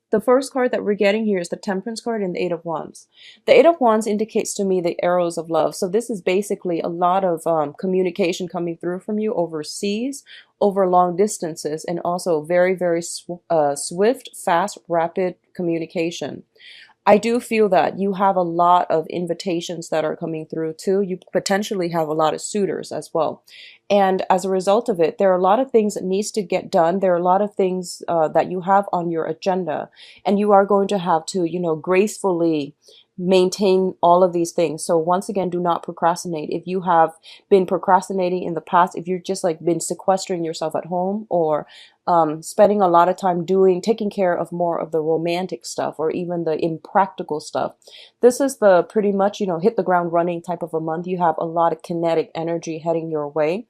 The first card that we're getting here is the Temperance card and the Eight of Wands. The Eight of Wands indicates to me the arrows of love. So this is basically a lot of communication coming through from you overseas, over long distances, and also very, very swift, fast, rapid communication. I do feel that you have a lot of invitations that are coming through too. You potentially have a lot of suitors as well. And as a result of it, there are a lot of things that needs to get done. There are a lot of things that you have on your agenda, and you are going to have to, gracefully maintain all of these things. So once again, do not procrastinate. If you have been procrastinating in the past, if you've just like been sequestering yourself at home, or spending a lot of time taking care of more of the romantic stuff or even the impractical stuff, this is the pretty much, hit the ground running type of a month. You have a lot of kinetic energy heading your way.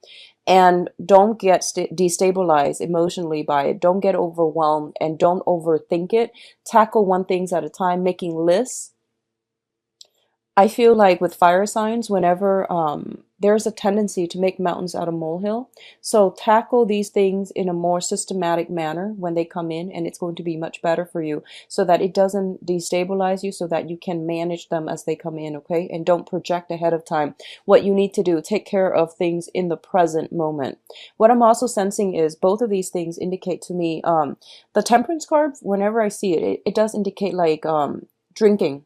And don't get destabilized emotionally by it. Don't get overwhelmed and don't overthink it. Tackle one things at a time, making lists. I feel like with fire signs, whenever there's a tendency to make mountains out of molehill. So tackle these things in a more systematic manner when they come in, and it's going to be much better for you so that it doesn't destabilize you, so that you can manage them as they come in, okay? And don't project ahead of time what you need to do. Take care of things in the present moment. What I'm also sensing is both of these things indicate to me, the Temperance card, whenever I see it, it does indicate like drinking.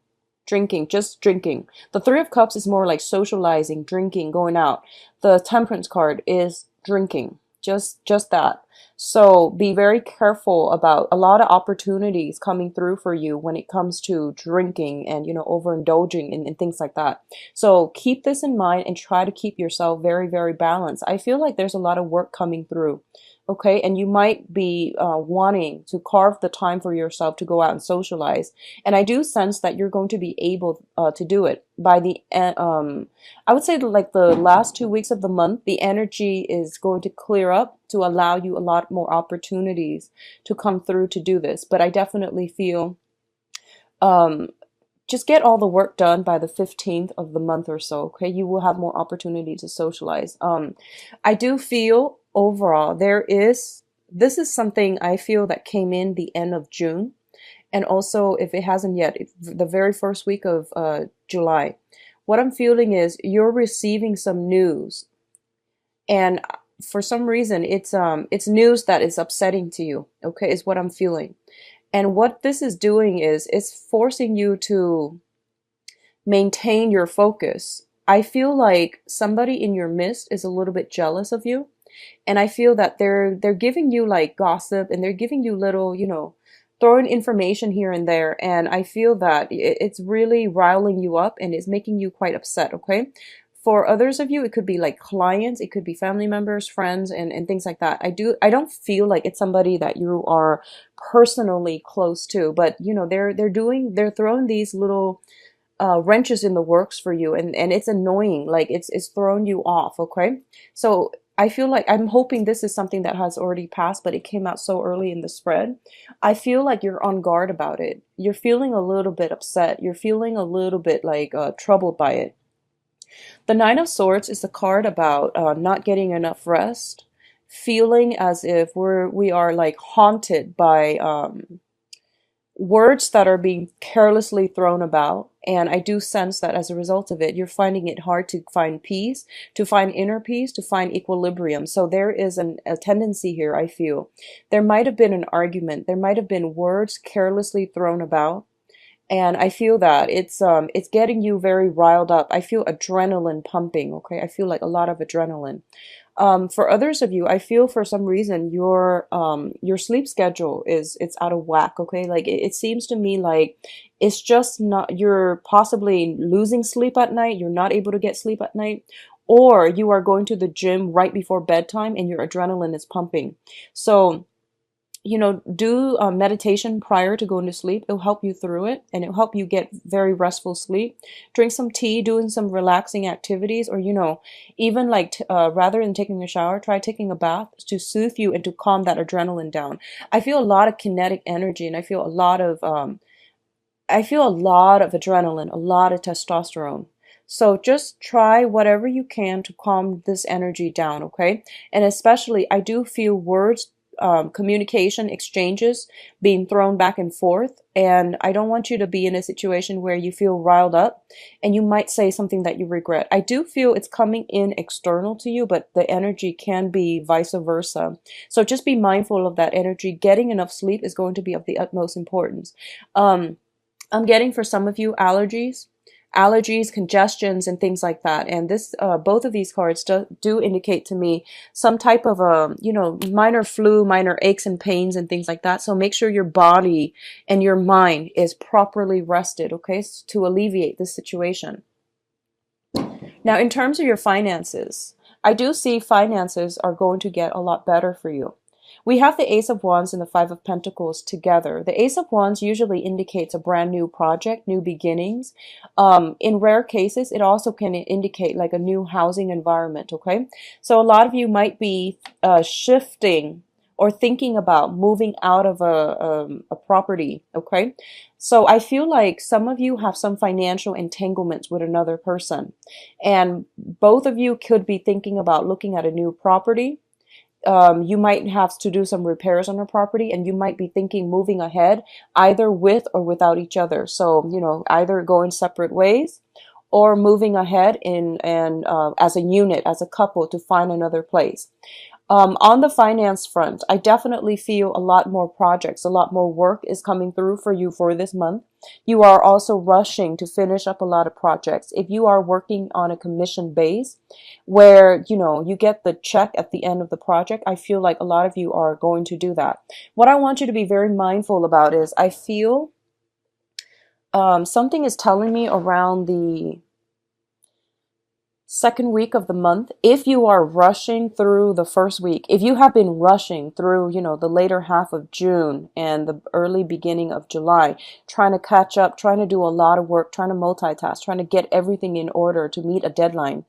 Just drinking. The Three of Cups is more like socializing, drinking, going out. The Temperance card is drinking, just that. So be very careful about a lot of opportunities coming through for you when it comes to drinking and, overindulging and things like that. So keep this in mind and try to keep yourself very, very balanced. I feel like there's a lot of work coming through. Okay, and you might be wanting to carve the time for yourself to go out and socialize. And I do sense that you're going to be able to do it by I would say like the last 2 weeks of the month, the energy is going to clear up to allow you a lot more opportunities to come through to do this. But I definitely feel just get all the work done by the 15th of the month or so. Okay, you will have more opportunity to socialize. I do feel overall this is something I feel that came in the end of June, and also if it hasn't yet, the very first week of July. What I'm feeling is you're receiving some news, and for some reason it's news that is upsetting to you. Okay, is what I'm feeling. And what this is doing is it's forcing you to maintain your focus. I feel like somebody in your midst is a little bit jealous of you. And I feel that they're giving you like gossip, and they're giving you little, throwing information here and there. And I feel that it's really riling you up and it's making you quite upset, okay? For others of you, it could be like clients, it could be family members, friends, and things like that. I don't feel like it's somebody that you are personally close to, but they're throwing these little wrenches in the works for you, and it's annoying. Like it's throwing you off, okay? So I feel like I'm hoping this is something that has already passed, but it came out so early in the spread. I feel like you're on guard about it. You're feeling a little bit upset. You're feeling a little bit like troubled by it. The Nine of Swords is a card about not getting enough rest, feeling as if we are like haunted by words that are being carelessly thrown about. And I do sense that as a result of it, you're finding it hard to find peace, to find inner peace, to find equilibrium. So there is a tendency here, I feel. There might have been an argument. There might have been words carelessly thrown about. And I feel that it's getting you very riled up. I feel adrenaline pumping, okay? I feel like a lot of adrenaline. For others of you, I feel for some reason your sleep schedule it's out of whack, okay? Like it seems to me like it's just not, you're possibly losing sleep at night, you're not able to get sleep at night, or you are going to the gym right before bedtime and your adrenaline is pumping. So do meditation prior to going to sleep. It'll help you through it, and it'll help you get very restful sleep. Drink some tea, doing some relaxing activities, or, even like rather than taking a shower, try taking a bath to soothe you and to calm that adrenaline down. I feel a lot of kinetic energy, and I feel a lot of adrenaline, a lot of testosterone. So just try whatever you can to calm this energy down, okay? And especially, I do feel words communication exchanges being thrown back and forth. And I don't want you to be in a situation where you feel riled up and you might say something that you regret. I do feel it's coming in external to you, but the energy can be vice versa. So just be mindful of that energy. Getting enough sleep is going to be of the utmost importance. I'm getting for some of you allergies, congestions, and things like that. And this, both of these cards do indicate to me some type of minor flu, minor aches and pains and things like that. So make sure your body and your mind is properly rested, okay, to alleviate this situation. Now, in terms of your finances, I do see finances are going to get a lot better for you. We have the Ace of Wands and the Five of Pentacles together. The Ace of Wands usually indicates a brand new project, new beginnings. In rare cases, it also can indicate like a new housing environment, okay? So a lot of you might be shifting or thinking about moving out of a property, okay? So I feel like some of you have some financial entanglements with another person. And both of you could be thinking about looking at a new property. You might have to do some repairs on a property, and you might be thinking moving ahead either with or without each other. So, either going separate ways or moving ahead as a unit, as a couple, to find another place. On the finance front, I definitely feel a lot more projects, a lot more work is coming through for you for this month. You are also rushing to finish up a lot of projects. If you are working on a commission base where, you get the check at the end of the project, I feel like a lot of you are going to do that. What I want you to be very mindful about is I feel something is telling me around the second week of the month, if you are rushing through the first week, if you have been rushing through, the later half of June and the early beginning of July, trying to catch up, trying to do a lot of work, trying to multitask, trying to get everything in order to meet a deadline,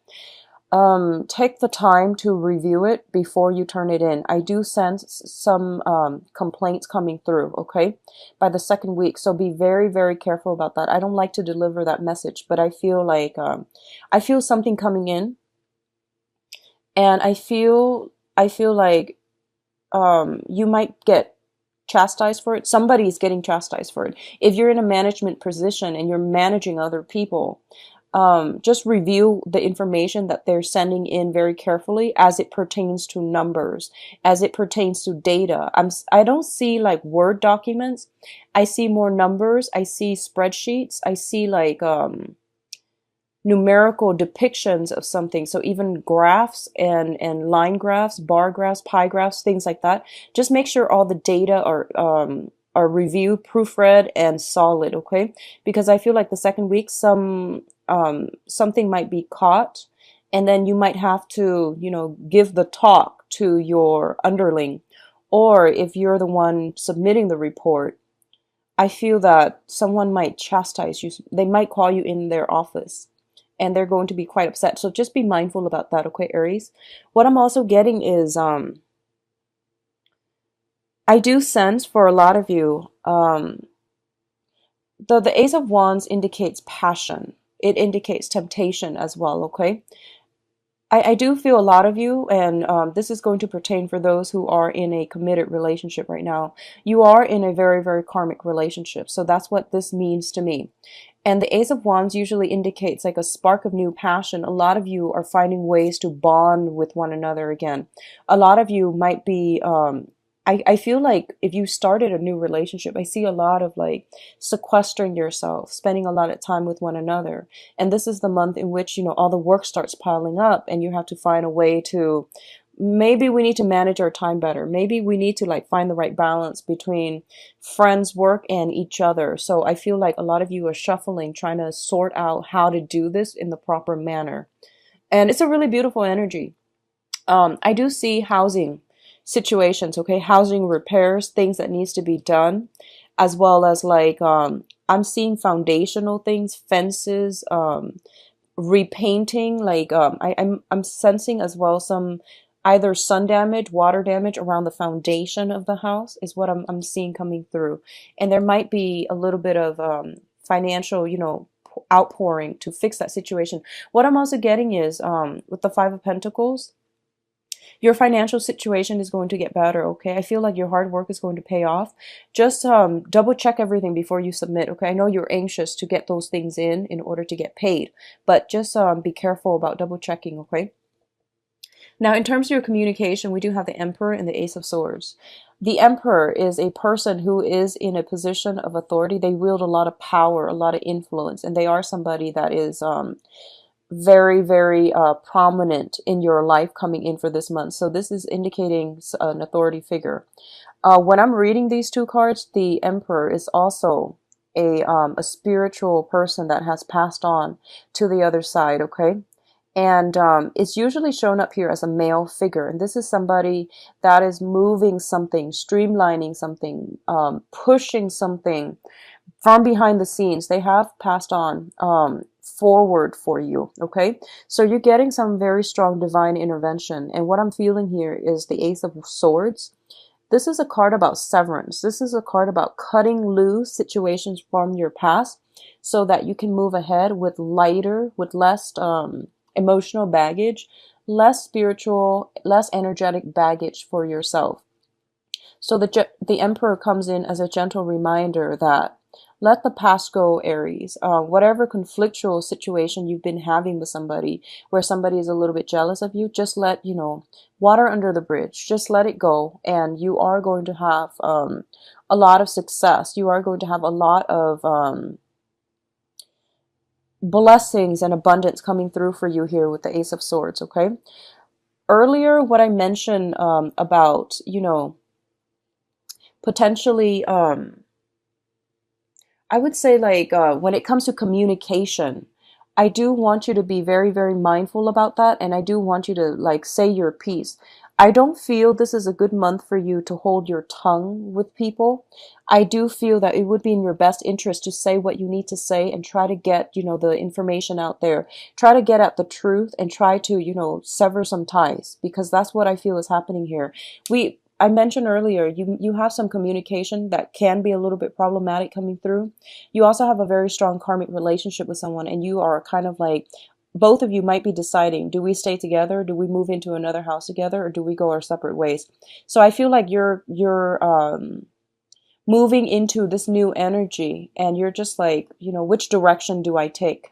take the time to review it before you turn it in. I do sense some complaints coming through, okay, by the second week. So be very, very careful about that. I don't like to deliver that message, but I feel like I feel something coming in, and I feel like you might get chastised for it. Somebody is getting chastised for it. If you're in a management position and you're managing other people, just review the information that they're sending in very carefully as it pertains to numbers, as it pertains to data. I don't see like Word documents. I see more numbers. I see spreadsheets. I see like numerical depictions of something. So even graphs and line graphs, bar graphs, pie graphs, things like that. Just make sure all the data are reviewed, proofread, and solid, okay? Because I feel like the second week, something might be caught, and then you might have to, give the talk to your underling. Or if you're the one submitting the report, I feel that someone might chastise you. They might call you in their office, and they're going to be quite upset. So just be mindful about that, okay, Aries? What I'm also getting is, I do sense for a lot of you, the Ace of Wands indicates passion. It indicates temptation as well, okay? I do feel a lot of you, and this is going to pertain for those who are in a committed relationship right now. You are in a very, very karmic relationship. So that's what this means to me. And the Ace of Wands usually indicates like a spark of new passion. A lot of you are finding ways to bond with one another again. A lot of you might be, I feel like if you started a new relationship, I see a lot of like sequestering yourself, spending a lot of time with one another. And this is the month in which, all the work starts piling up and you have to find a way to, maybe we need to manage our time better. Maybe we need to like find the right balance between friends, work, and each other. So I feel like a lot of you are shuffling, trying to sort out how to do this in the proper manner. And it's a really beautiful energy. I do see housing situations, okay, housing repairs, things that needs to be done, as well as like I'm seeing foundational things, fences, repainting, like I'm sensing as well some either sun damage, water damage around the foundation of the house is what I'm seeing coming through. And there might be a little bit of financial, outpouring to fix that situation. What I'm also getting is with the Five of Pentacles, Your financial situation is going to get better, okay? I feel like your hard work is going to pay off. Just double check everything before you submit, okay? I know you're anxious to get those things in order to get paid, but just be careful about double checking, okay? Now, in terms of your communication, we do have the Emperor and the Ace of Swords. The Emperor is a person who is in a position of authority. They wield a lot of power, a lot of influence, and they are somebody that is very, very prominent in your life coming in for this month. So this is indicating an authority figure. When I'm reading these two cards, the Emperor is also a spiritual person that has passed on to the other side, okay? And it's usually shown up here as a male figure. And this is somebody that is moving something, streamlining something, pushing something from behind the scenes. They have passed on forward for you, okay? So you're getting some very strong divine intervention. And what I'm feeling here is the Ace of Swords. This is a card about severance. This is a card about cutting loose situations from your past so that you can move ahead with lighter, with less emotional baggage, less spiritual, less energetic baggage for yourself. So the Emperor comes in as a gentle reminder that let the past go, Aries. Whatever conflictual situation you've been having with somebody, where somebody is a little bit jealous of you, just let, water under the bridge. Just let it go, and you are going to have a lot of success. You are going to have a lot of blessings and abundance coming through for you here with the Ace of Swords, okay? Earlier, what I mentioned about, potentially, I would say like when it comes to communication, I do want you to be very, very mindful about that. And I do want you to like say your piece. I don't feel this is a good month for you to hold your tongue with people. I do feel that it would be in your best interest to say what you need to say and try to get, the information out there. Try to get at the truth and try to, sever some ties, because that's what I feel is happening here. I mentioned earlier, you have some communication that can be a little bit problematic coming through. You also have a very strong karmic relationship with someone, and you are kind of like, both of you might be deciding, do we stay together? Do we move into another house together? Or do we go our separate ways? So I feel like you're moving into this new energy, and you're just like, which direction do I take?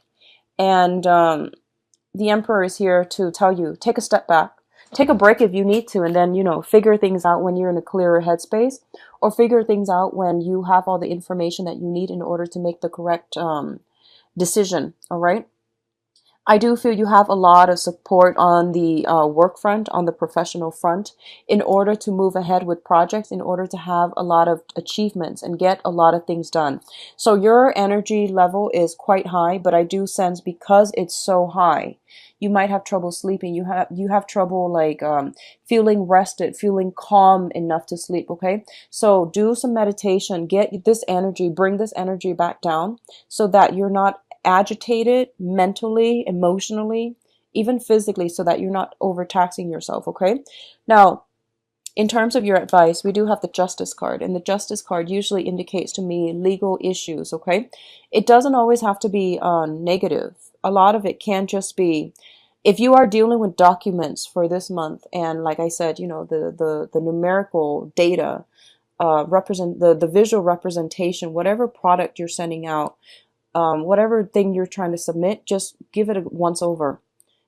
And the Emperor is here to tell you, take a step back. Take a break if you need to, and then, figure things out when you're in a clearer headspace, or figure things out when you have all the information that you need in order to make the correct decision, all right? I do feel you have a lot of support on the work front, on the professional front, in order to move ahead with projects, in order to have a lot of achievements and get a lot of things done. So your energy level is quite high, but I do sense because it's so high, you might have trouble sleeping. You have trouble like feeling rested, feeling calm enough to sleep, okay? So do some meditation, get this energy, bring this energy back down so that you're not agitated mentally, emotionally, even physically, so that you're not overtaxing yourself, okay? Now, in terms of your advice, we do have the Justice card, and the Justice card usually indicates to me legal issues, okay? It doesn't always have to be negative. A lot of it can just be, if you are dealing with documents for this month, and like I said, the numerical data represent the visual representation, whatever product you're sending out, whatever thing you're trying to submit, just give it a once over.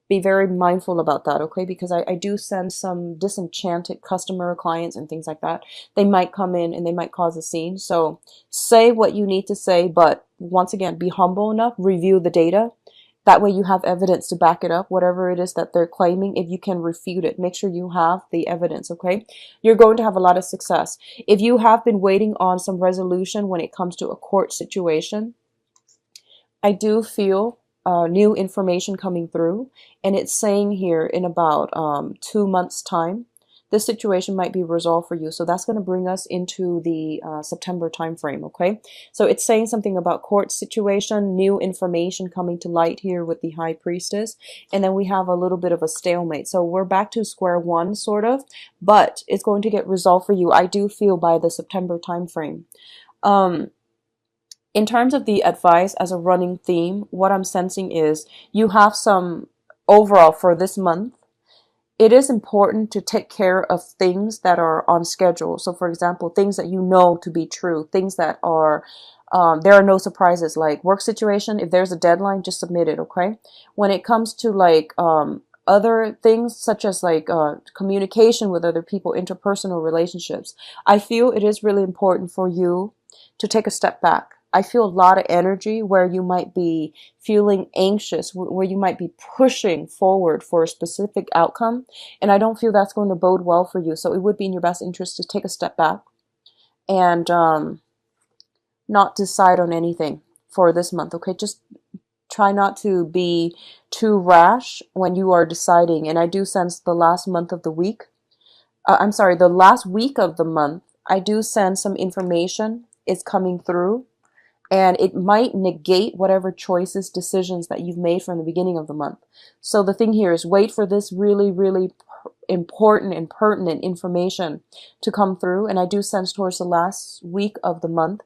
Be very mindful about that, okay? Because I do sense some disenchanted customer clients and things like that. They might come in and they might cause a scene. So say what you need to say, but once again, be humble enough, review the data. That way you have evidence to back it up, whatever it is that they're claiming. If you can refute it, make sure you have the evidence, okay? You're going to have a lot of success. If you have been waiting on some resolution when it comes to a court situation, I do feel new information coming through, and it's saying here in about 2 months' time, this situation might be resolved for you. So that's going to bring us into the September timeframe, okay? So it's saying something about court situation, new information coming to light here with the High Priestess, and then we have a little bit of a stalemate. So we're back to square one, sort of, but it's going to get resolved for you, I do feel, by the September timeframe. In terms of the advice as a running theme, what I'm sensing is you have some overall for this month. it is important to take care of things that are on schedule. So for example, things that you know to be true, things that are, there are no surprises, like work situation. If there's a deadline, just submit it. Okay. When it comes to like, other things such as like, communication with other people, interpersonal relationships, I feel it is really important for you to take a step back. I feel a lot of energy where you might be feeling anxious, where you might be pushing forward for a specific outcome. And I don't feel that's going to bode well for you. So it would be in your best interest to take a step back and not decide on anything for this month. Okay, just try not to be too rash when you are deciding. And I do sense the last month of the week, I'm sorry, the last week of the month, I do sense some information is coming through, and it might negate whatever choices, decisions that you've made from the beginning of the month. So the thing here is wait for this really, really important and pertinent information to come through. And I do sense towards the last week of the month.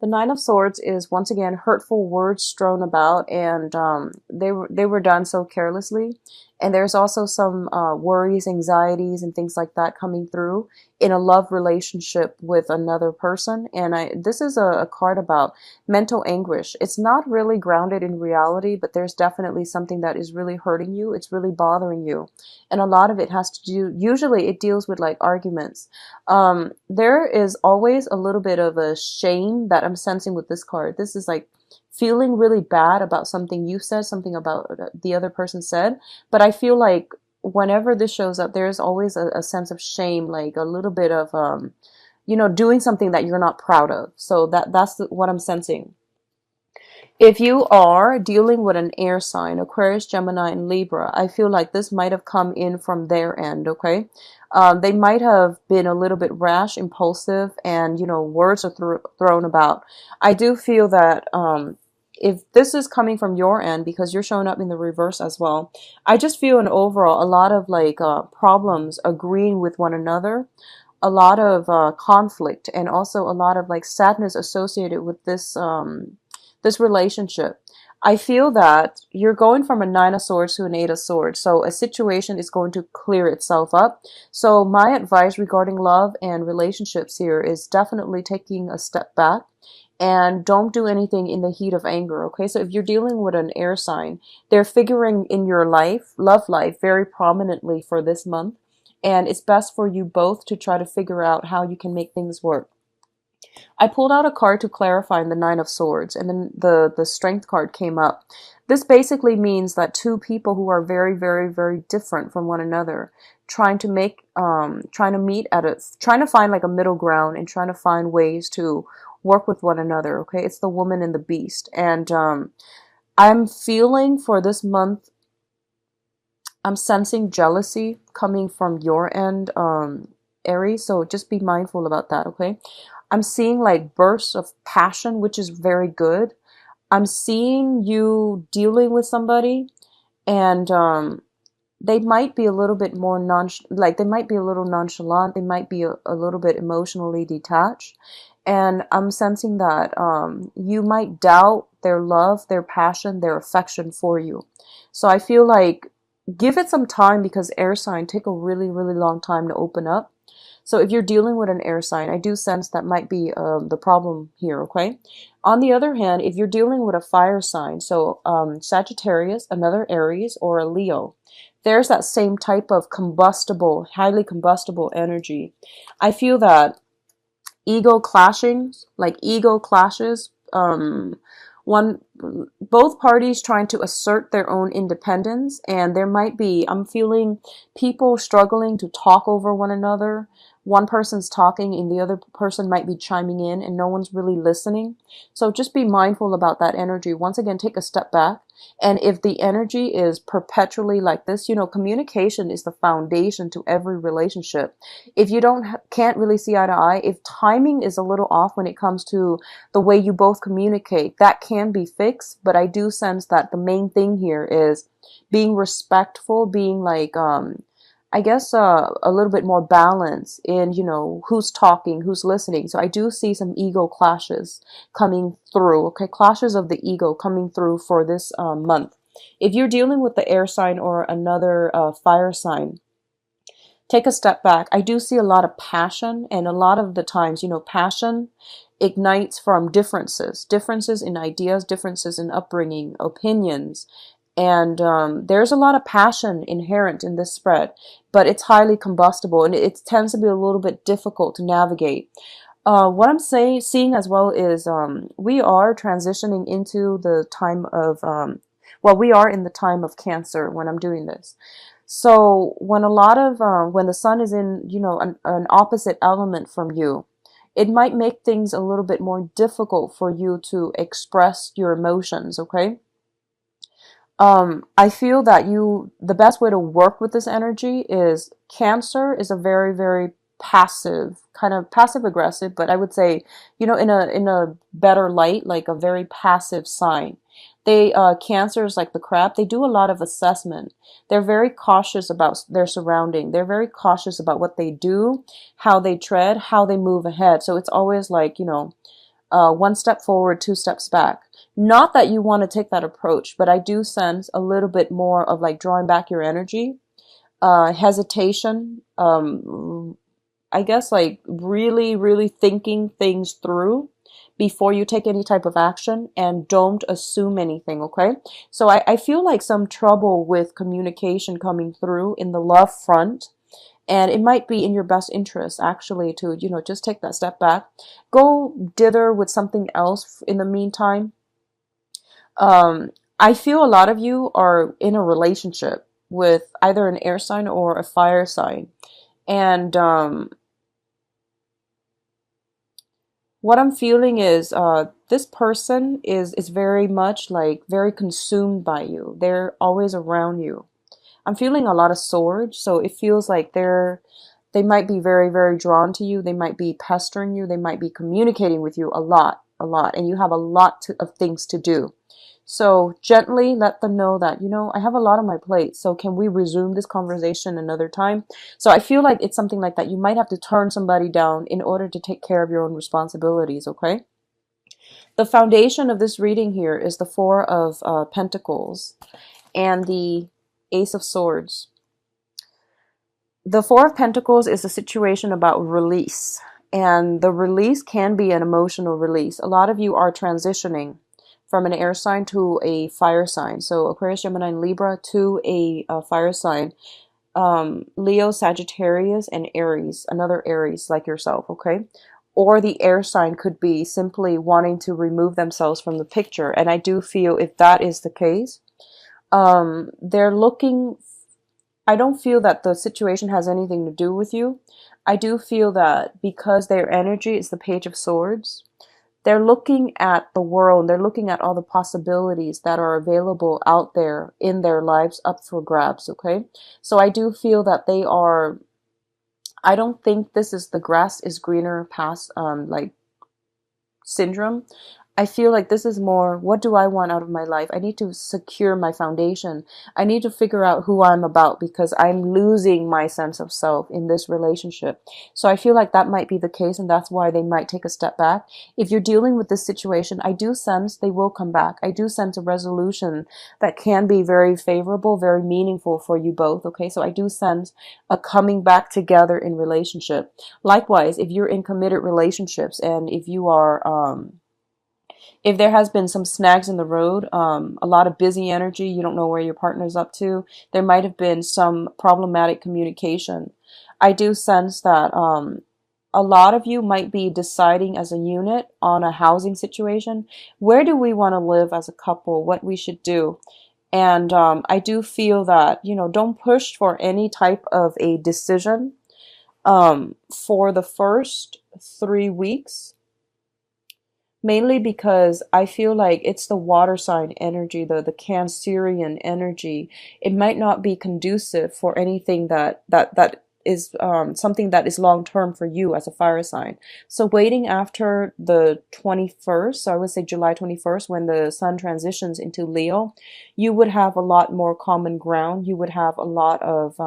The Nine of Swords is once again hurtful words strewn about, and they were done so carelessly. And there's also some worries, anxieties, and things like that coming through in a love relationship with another person. And this is a card about mental anguish. It's not really grounded in reality, but there's definitely something that is really hurting you. It's really bothering you. And a lot of it has to do, usually it deals with like arguments. There is always a little bit of a shame that I'm sensing with this card. This is like feeling really bad about something you said, something about the other person said. But I feel like whenever this shows up, there's always a sense of shame, like a little bit of, doing something that you're not proud of. So that's what I'm sensing. If you are dealing with an air sign, Aquarius, Gemini, and Libra, I feel like this might have come in from their end, okay? They might have been a little bit rash, impulsive, and, words are thrown about. I do feel that if this is coming from your end, because you're showing up in the reverse as well, I just feel an overall, a lot of like problems agreeing with one another, a lot of conflict, and also a lot of like sadness associated with this relationship. I feel that you're going from a Nine of Swords to an Eight of Swords. So a situation is going to clear itself up. So my advice regarding love and relationships here is definitely taking a step back and don't do anything in the heat of anger. Okay. So if you're dealing with an air sign, they're figuring in your life, love life, very prominently for this month. And it's best for you both to try to figure out how you can make things work. I pulled out a card to clarify in the Nine of Swords, and then the Strength card came up. This basically means that two people who are very, very, very different from one another, trying to find like a middle ground and trying to find ways to work with one another. Okay, it's the woman and the beast, and I'm feeling for this month, I'm sensing jealousy coming from your end, Aries. So just be mindful about that. Okay. I'm seeing like bursts of passion, which is very good. I'm seeing you dealing with somebody, and they might be a little bit more they might be a little nonchalant. They might be a little bit emotionally detached. And I'm sensing that you might doubt their love, their passion, their affection for you. So I feel like give it some time, because air sign take a really, really long time to open up. So if you're dealing with an air sign, I do sense that might be the problem here, okay? On the other hand, if you're dealing with a fire sign, so Sagittarius, another Aries, or a Leo, there's that same type of combustible, highly combustible energy. I feel that ego clashes, both parties trying to assert their own independence, and there might be, I'm feeling people struggling to talk over one another. One person's talking and the other person might be chiming in, and no one's really listening. So just be mindful about that energy. Once again, take a step back. And if the energy is perpetually like this, communication is the foundation to every relationship. If you can't really see eye to eye, if timing is a little off when it comes to the way you both communicate, that can be fixed. But I do sense that the main thing here is being respectful, being like, I guess a little bit more balance in, who's talking, who's listening. So I do see some ego clashes coming through, okay? Clashes of the ego coming through for this month. If you're dealing with the air sign or another fire sign, Take a step back. I do see a lot of passion, and a lot of the times, you know, passion ignites from differences in ideas, differences in upbringing, opinions. And there's a lot of passion inherent in this spread, but it's highly combustible and it tends to be a little bit difficult to navigate. What I'm seeing as well is we are transitioning into the time of, well, we are in the time of Cancer when I'm doing this. So when a lot of, when the sun is in, you know, an opposite element from you, it might make things a little bit more difficult for you to express your emotions, okay? I feel that the best way to work with this energy is Cancer is a very, very passive, kind of passive aggressive, but I would say, you know, in a better light, like a very passive sign. They, Cancer is like the crab. They do a lot of assessment. They're very cautious about their surrounding. They're very cautious about what they do, how they tread, how they move ahead. So it's always like, you know, one step forward, two steps back. Not that you want to take that approach, but I do sense a little bit more of like drawing back your energy, hesitation, I guess like really, really thinking things through before you take any type of action, and don't assume anything, okay? So I feel like some trouble with communication coming through in the love front. And it might be in your best interest actually to, you know, just take that step back. Go dither with something else in the meantime. I feel a lot of you are in a relationship with either an air sign or a fire sign. And what I'm feeling is this person is very much like very consumed by you. They're always around you. I'm feeling a lot of swords, so it feels like they might be very, very drawn to you. They might be pestering you. They might be communicating with you a lot, and you have a lot of things to do. So gently let them know that, you know, I have a lot on my plate. So can we resume this conversation another time? So I feel like it's something like that. You might have to turn somebody down in order to take care of your own responsibilities, okay? The foundation of this reading here is the Four of Pentacles and the Ace of Swords. The Four of Pentacles is a situation about release, and the release can be an emotional release. A lot of you are transitioning from an air sign to a fire sign. So Aquarius, Gemini, and Libra to a fire sign. Leo, Sagittarius, and Aries, another Aries like yourself, okay? Or the air sign could be simply wanting to remove themselves from the picture. And I do feel if that is the case, they're looking, I don't feel that the situation has anything to do with you. I do feel that because their energy is the Page of Swords, they're looking at the world, they're looking at all the possibilities that are available out there in their lives up for grabs, okay? So I do feel that they are, I don't think this is the grass is greener past, like syndrome. I feel like this is more, what do I want out of my life? I need to secure my foundation. I need to figure out who I'm about because I'm losing my sense of self in this relationship. So I feel like that might be the case, and that's why they might take a step back. If you're dealing with this situation, I do sense they will come back. I do sense a resolution that can be very favorable, very meaningful for you both. Okay, so I do sense a coming back together in relationship. Likewise, if you're in committed relationships and if you are, if there has been some snags in the road, a lot of busy energy, you don't know where your partner's up to, there might have been some problematic communication. I do sense that a lot of you might be deciding as a unit on a housing situation. Where do we want to live as a couple? What we should do? And I do feel that, you know, don't push for any type of a decision for the first 3 weeks. Mainly because I feel like it's the water sign energy, the Cancerian energy. It might not be conducive for anything that is something that is long term for you as a fire sign. So waiting after the 21st, so I would say July 21st, when the sun transitions into Leo, you would have a lot more common ground. You would have a lot of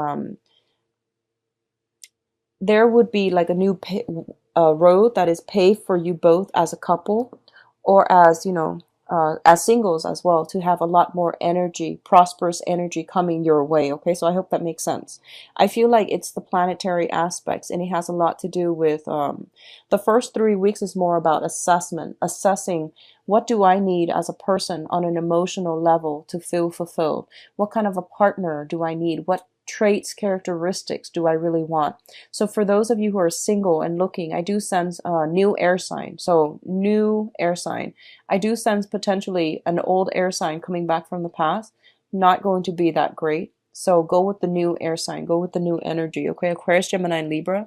there would be like a road that is paved for you both as a couple, or as, you know, as singles as well, to have a lot more energy, prosperous energy coming your way. Okay, so I hope that makes sense. I feel like it's the planetary aspects, and it has a lot to do with the first 3 weeks is more about assessing what do I need as a person on an emotional level to feel fulfilled. What kind of a partner do I need? What traits, characteristics do I really want? So for those of you who are single and looking, I do sense a new air sign. So new air sign. I do sense potentially an old air sign coming back from the past. Not going to be that great. So go with the new air sign. Go with the new energy. Okay, Aquarius, Gemini, and Libra.